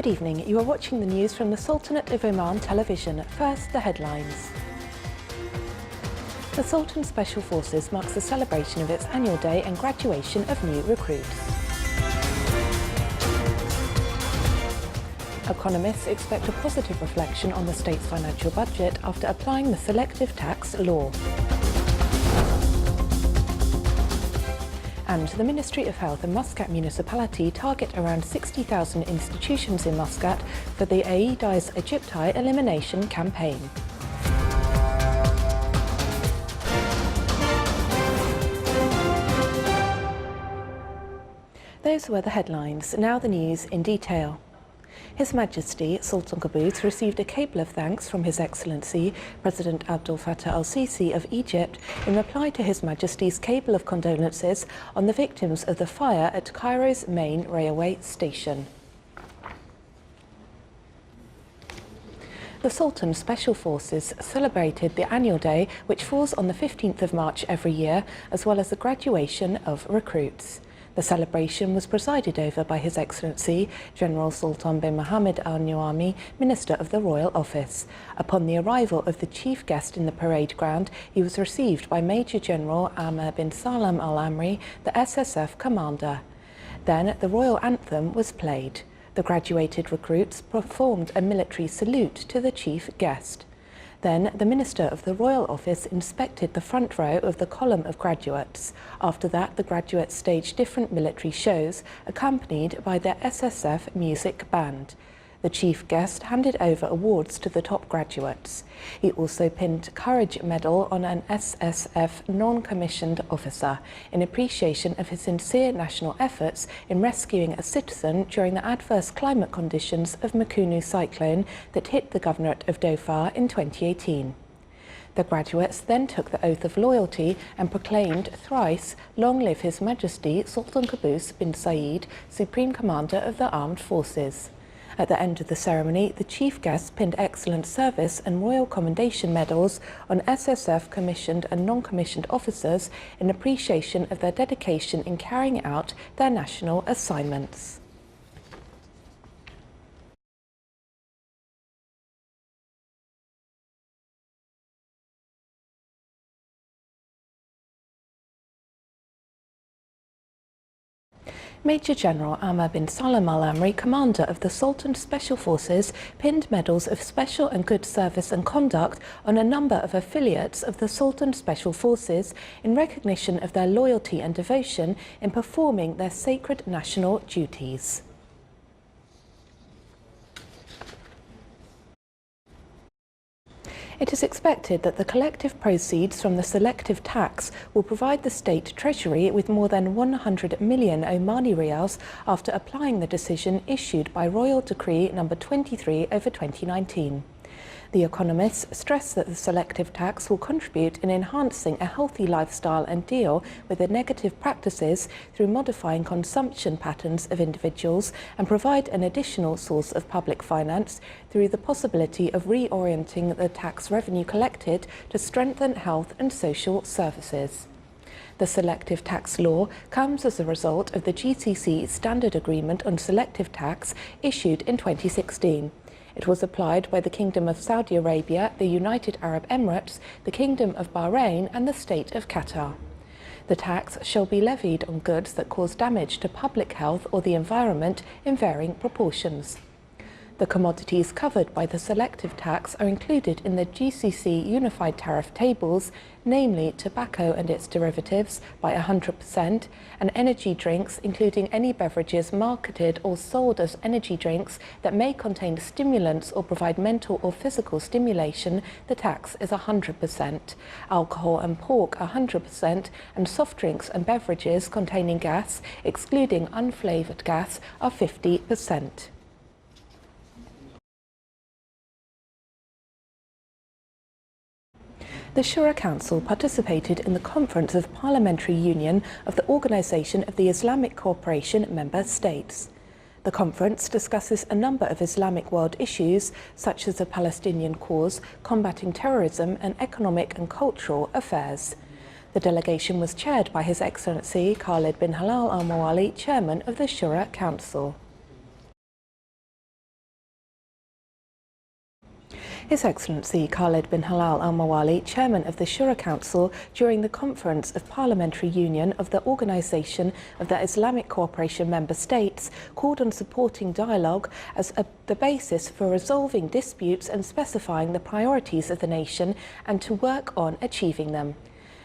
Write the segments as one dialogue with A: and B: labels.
A: Good evening. You are watching the news from the Sultanate of Oman television. First, the headlines. The Sultan Special Forces marks the celebration of its annual day and graduation of new recruits. Economists expect a positive reflection on the state's financial budget after applying the selective tax law. And the Ministry of Health and Muscat Municipality target around 60,000 institutions in Muscat for the Aedes aegypti elimination campaign. Those were the headlines. Now the news in detail. His Majesty Sultan Qaboos received a cable of thanks from His Excellency President Abdel Fattah al-Sisi of Egypt in reply to His Majesty's cable of condolences on the victims of the fire at Cairo's main railway station. The Sultan Special Forces celebrated the annual day, which falls on the 15th of March every year, as well as the graduation of recruits. The celebration was presided over by His Excellency General Sultan bin Mohammed Al Nuaimi, Minister of the Royal Office. Upon the arrival of the chief guest in the parade ground, he was received by Major General Amr bin Salam Al Amri, the SSF commander. Then the royal anthem was played. The graduated recruits performed a military salute to the chief guest. Then the Minister of the Royal Office inspected the front row of the column of graduates. After that, the graduates staged different military shows, accompanied by their SSF music band. The chief guest handed over awards to the top graduates. He also pinned Courage Medal on an SSF non-commissioned officer in appreciation of his sincere national efforts in rescuing a citizen during the adverse climate conditions of Makunu cyclone that hit the governorate of Dhofar in 2018. The graduates then took the oath of loyalty and proclaimed thrice, "Long live His Majesty Sultan Qaboos bin Said, Supreme Commander of the Armed Forces." At the end of the ceremony, the chief guest pinned excellent service and royal commendation medals on SSF commissioned and non-commissioned officers in appreciation of their dedication in carrying out their national assignments. Major General Amr bin Salam Al Amri, commander of the Sultan Special Forces, pinned medals of special and good service and conduct on a number of affiliates of the Sultan Special Forces in recognition of their loyalty and devotion in performing their sacred national duties. It is expected that the collective proceeds from the selective tax will provide the state treasury with more than 100 million Omani riyals after applying the decision issued by Royal Decree No. 23/2019. The economists stress that the selective tax will contribute in enhancing a healthy lifestyle and deal with the negative practices through modifying consumption patterns of individuals and provide an additional source of public finance through the possibility of reorienting the tax revenue collected to strengthen health and social services. The selective tax law comes as a result of the GCC Standard Agreement on Selective Tax issued in 2016. It was applied by the Kingdom of Saudi Arabia, the United Arab Emirates, the Kingdom of Bahrain and the State of Qatar. The tax shall be levied on goods that cause damage to public health or the environment in varying proportions. The commodities covered by the selective tax are included in the GCC Unified Tariff tables, namely tobacco and its derivatives by 100%, and energy drinks, including any beverages marketed or sold as energy drinks that may contain stimulants or provide mental or physical stimulation. The tax is 100%. Alcohol and pork 100%, and soft drinks and beverages containing gas, excluding unflavoured gas, are 50%. The Shura Council participated in the Conference of Parliamentary Union of the Organisation of the Islamic Cooperation member states. The conference discusses a number of Islamic world issues such as the Palestinian cause, combating terrorism and economic and cultural affairs. The delegation was chaired by His Excellency Khalid bin Halal Al Mawali, Chairman of the Shura Council. His Excellency Khaled bin Halal Al Mawali, Chairman of the Shura Council, during the Conference of Parliamentary Union of the Organisation of the Islamic Cooperation Member States, called on supporting dialogue as the basis for resolving disputes and specifying the priorities of the nation and to work on achieving them.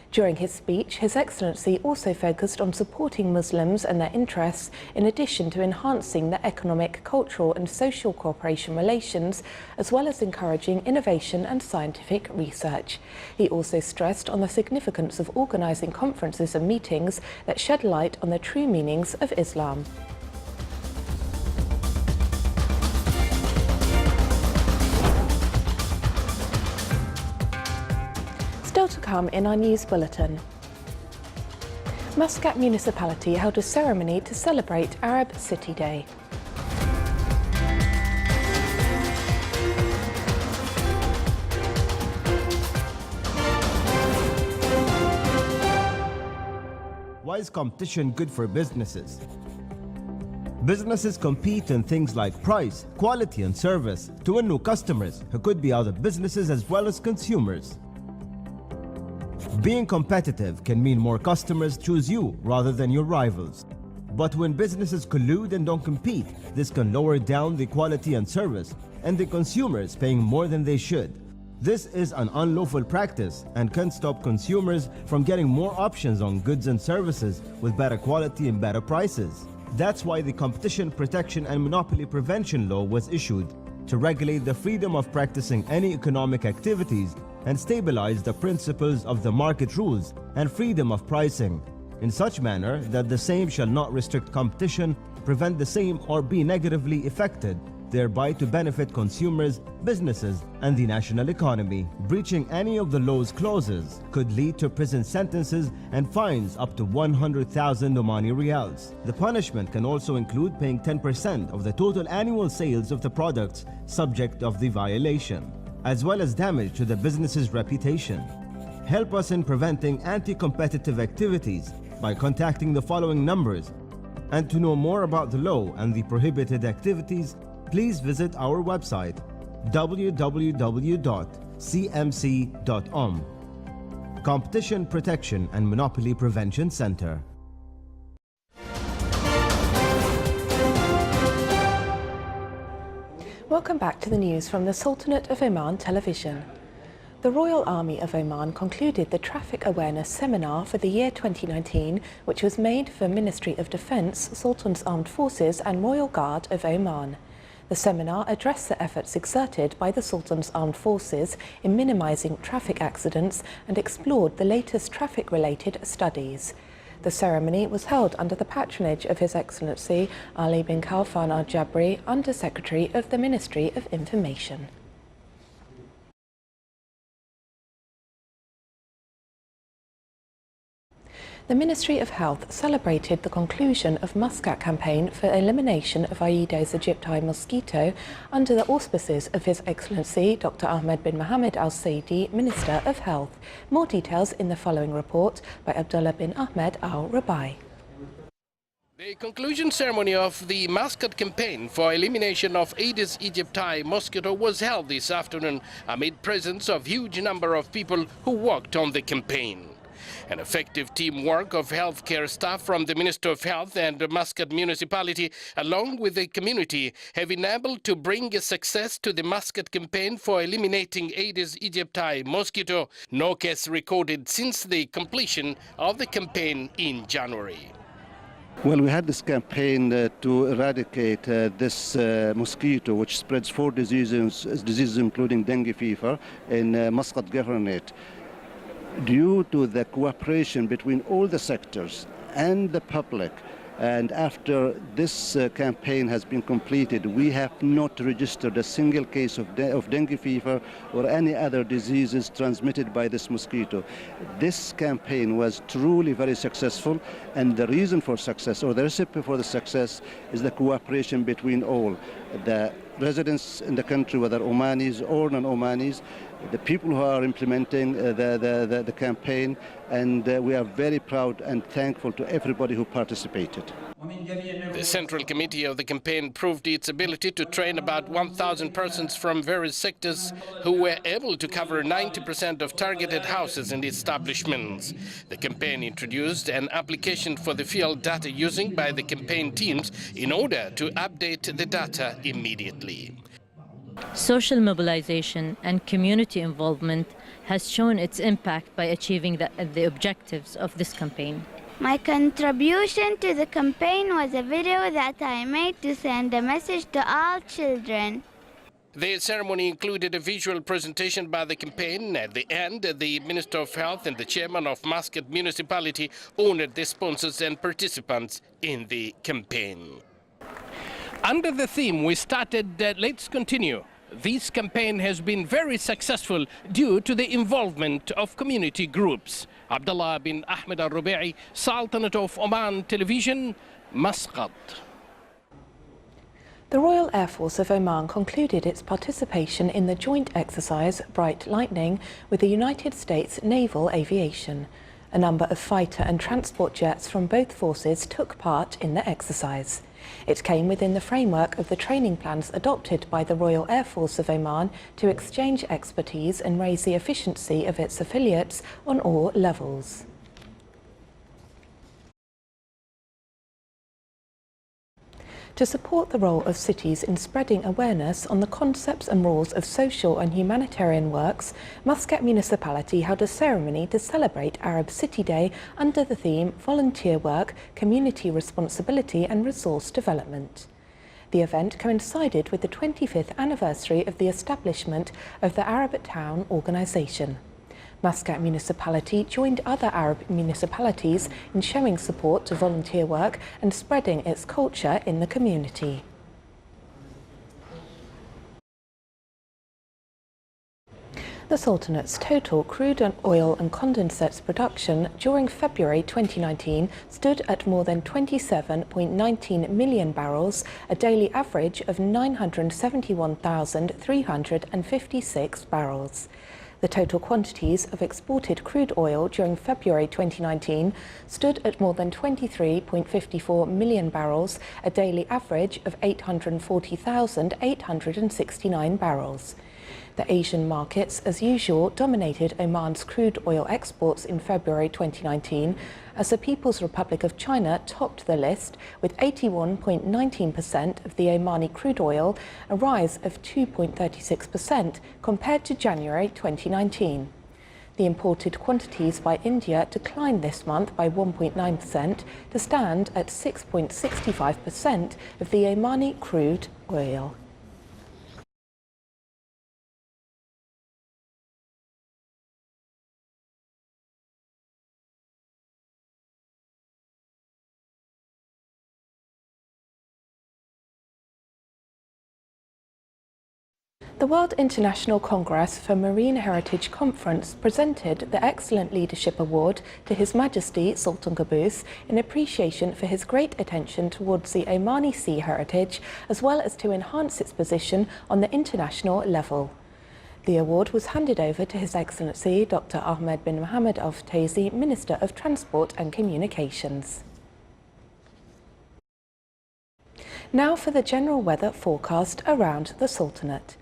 A: During his speech, His Excellency also focused on supporting Muslims and their interests in addition to enhancing the economic, cultural and social cooperation relations, as well as encouraging innovation and scientific research. He also stressed on the significance of organising conferences and meetings that shed light on the true meanings of Islam. Still to come in our news bulletin. Muscat Municipality held a ceremony to celebrate Arab City Day.
B: Why is competition good for businesses? Businesses compete in things like price, quality and service to win new customers who could be other businesses as well as consumers. Being competitive can mean more customers choose you rather than your rivals. But when businesses collude and don't compete, this can lower down the quality and service, and the consumers paying more than they should. This is an unlawful practice and can stop consumers from getting more options on goods and services with better quality and better prices. That's why the Competition Protection and Monopoly Prevention Law was issued to regulate the freedom of practicing any economic activities and stabilize the principles of the market rules and freedom of pricing in such manner that the same shall not restrict competition, prevent the same or be negatively affected, thereby to benefit consumers, businesses and the national economy. Breaching any of the law's clauses could lead to prison sentences and fines up to 100,000 Omani Riyals. The punishment can also include paying 10% of the total annual sales of the products subject of the violation, as well as damage to the business's reputation. Help us in preventing anti-competitive activities by contacting the following numbers. And to know more about the law and the prohibited activities, please visit our website www.cmc.om. Competition Protection and Monopoly Prevention Center.
A: Welcome back to the news from the Sultanate of Oman television. The Royal Army of Oman concluded the Traffic Awareness Seminar for the year 2019, which was made for Ministry of Defence, Sultan's Armed Forces and Royal Guard of Oman. The seminar addressed the efforts exerted by the Sultan's Armed Forces in minimising traffic accidents and explored the latest traffic-related studies. The ceremony was held under the patronage of His Excellency Ali bin Khalfan Al Jabri, Under Secretary of the Ministry of Information. The Ministry of Health celebrated the conclusion of Muscat campaign for elimination of Aedes aegypti mosquito under the auspices of His Excellency Dr. Ahmed bin Mohammed Al Saidi, Minister of Health. More details in the following report by Abdullah bin Ahmed Al Rabai.
C: The conclusion ceremony of the Muscat campaign for elimination of Aedes aegypti mosquito was held this afternoon amid presence of huge number of people who worked on the campaign. An effective teamwork of healthcare staff from the Minister of Health and the Muscat municipality, along with the community, have enabled to bring a success to the Muscat campaign for eliminating Aedes aegypti mosquito, no case recorded since the completion of the campaign in January.
D: Well, we had this campaign to eradicate this mosquito, which spreads 4 diseases including dengue fever in Muscat Governorate. Due to the cooperation between all the sectors and the public, and after this campaign has been completed, we have not registered a single case of dengue fever or any other diseases transmitted by this mosquito. This campaign was truly very successful, and the reason for success, or the recipe for the success, is the cooperation between all the residents in the country, whether Omanis or non-Omanis, the people who are implementing the campaign, and we are very proud and thankful to everybody who participated.
C: The Central Committee of the campaign proved its ability to train about 1,000 persons from various sectors who were able to cover 90% of targeted houses and establishments. The campaign introduced an application for the field data using by the campaign teams in order to update the data immediately.
E: Social mobilization and community involvement has shown its impact by achieving the objectives of this campaign.
F: My contribution to the campaign was a video that I made to send a message to all children.
C: The ceremony included a visual presentation by the campaign. At the end, the Minister of Health and the Chairman of Muscat Municipality honored the sponsors and participants in the campaign. Under the theme we started, Let's Continue. This campaign has been very successful due to the involvement of community groups. Abdullah bin Ahmed al-Rubi'i, Sultanate of Oman Television, Muscat.
A: The Royal Air Force of Oman concluded its participation in the joint exercise Bright Lightning with the United States Naval Aviation. A number of fighter and transport jets from both forces took part in the exercise. It came within the framework of the training plans adopted by the Royal Air Force of Oman to exchange expertise and raise the efficiency of its affiliates on all levels. To support the role of cities in spreading awareness on the concepts and rules of social and humanitarian works, Muscat Municipality held a ceremony to celebrate Arab City Day under the theme Volunteer Work, Community Responsibility and Resource Development. The event coincided with the 25th anniversary of the establishment of the Arab Town Organisation. Muscat Municipality joined other Arab municipalities in showing support to volunteer work and spreading its culture in the community. The Sultanate's total crude and oil and condensates production during February 2019 stood at more than 27.19 million barrels, a daily average of 971,356 barrels. The total quantities of exported crude oil during February 2019 stood at more than 23.54 million barrels, a daily average of 840,869 barrels. The Asian markets, as usual, dominated Oman's crude oil exports in February 2019, as the People's Republic of China topped the list with 81.19% of the Omani crude oil, a rise of 2.36% compared to January 2019. The imported quantities by India declined this month by 1.9% to stand at 6.65% of the Omani crude oil. The World International Congress for Marine Heritage Conference presented the Excellent Leadership Award to His Majesty Sultan Qaboos in appreciation for his great attention towards the Omani sea heritage, as well as to enhance its position on the international level. The award was handed over to His Excellency Dr. Ahmed bin Mohammed Al Fataizi, Minister of Transport and Communications. Now for the general weather forecast around the Sultanate.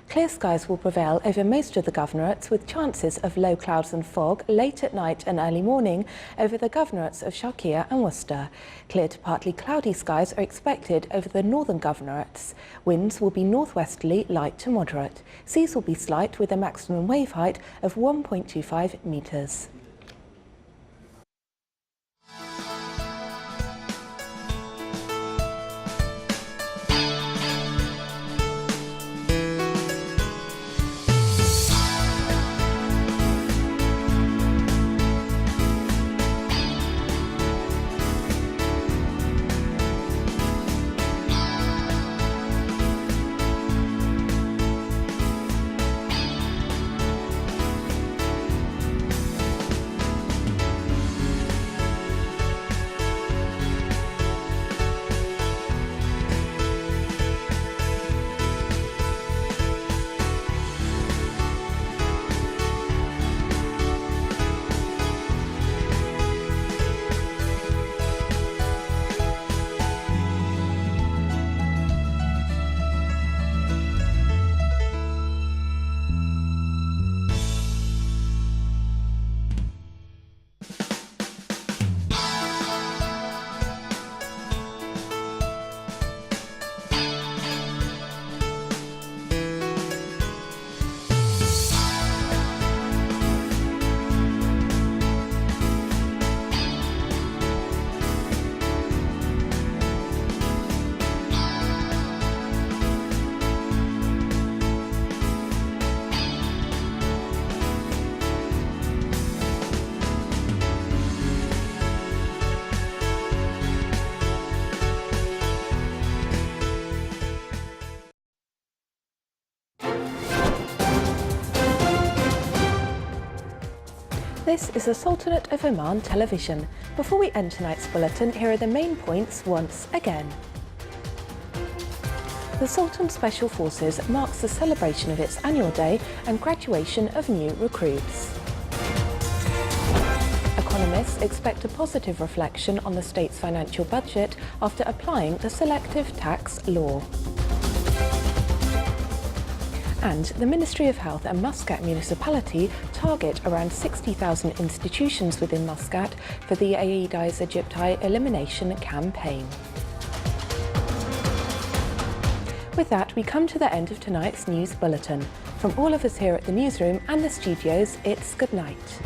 A: Clear skies will prevail over most of the governorates, with chances of low clouds and fog late at night and early morning over the governorates of Sharqiya and Worcester. Clear to partly cloudy skies are expected over the northern governorates. Winds will be northwesterly, light to moderate. Seas will be slight with a maximum wave height of 1.25 metres. This is the Sultanate of Oman television. Before we end tonight's bulletin, here are the main points once again. The Sultan Special Forces marks the celebration of its annual day and graduation of new recruits. Economists expect a positive reflection on the state's financial budget after applying the selective tax law. And the Ministry of Health and Muscat Municipality target around 60,000 institutions within Muscat for the Aedes aegypti elimination campaign. With that, we come to the end of tonight's news bulletin. From all of us here at the newsroom and the studios, it's good night.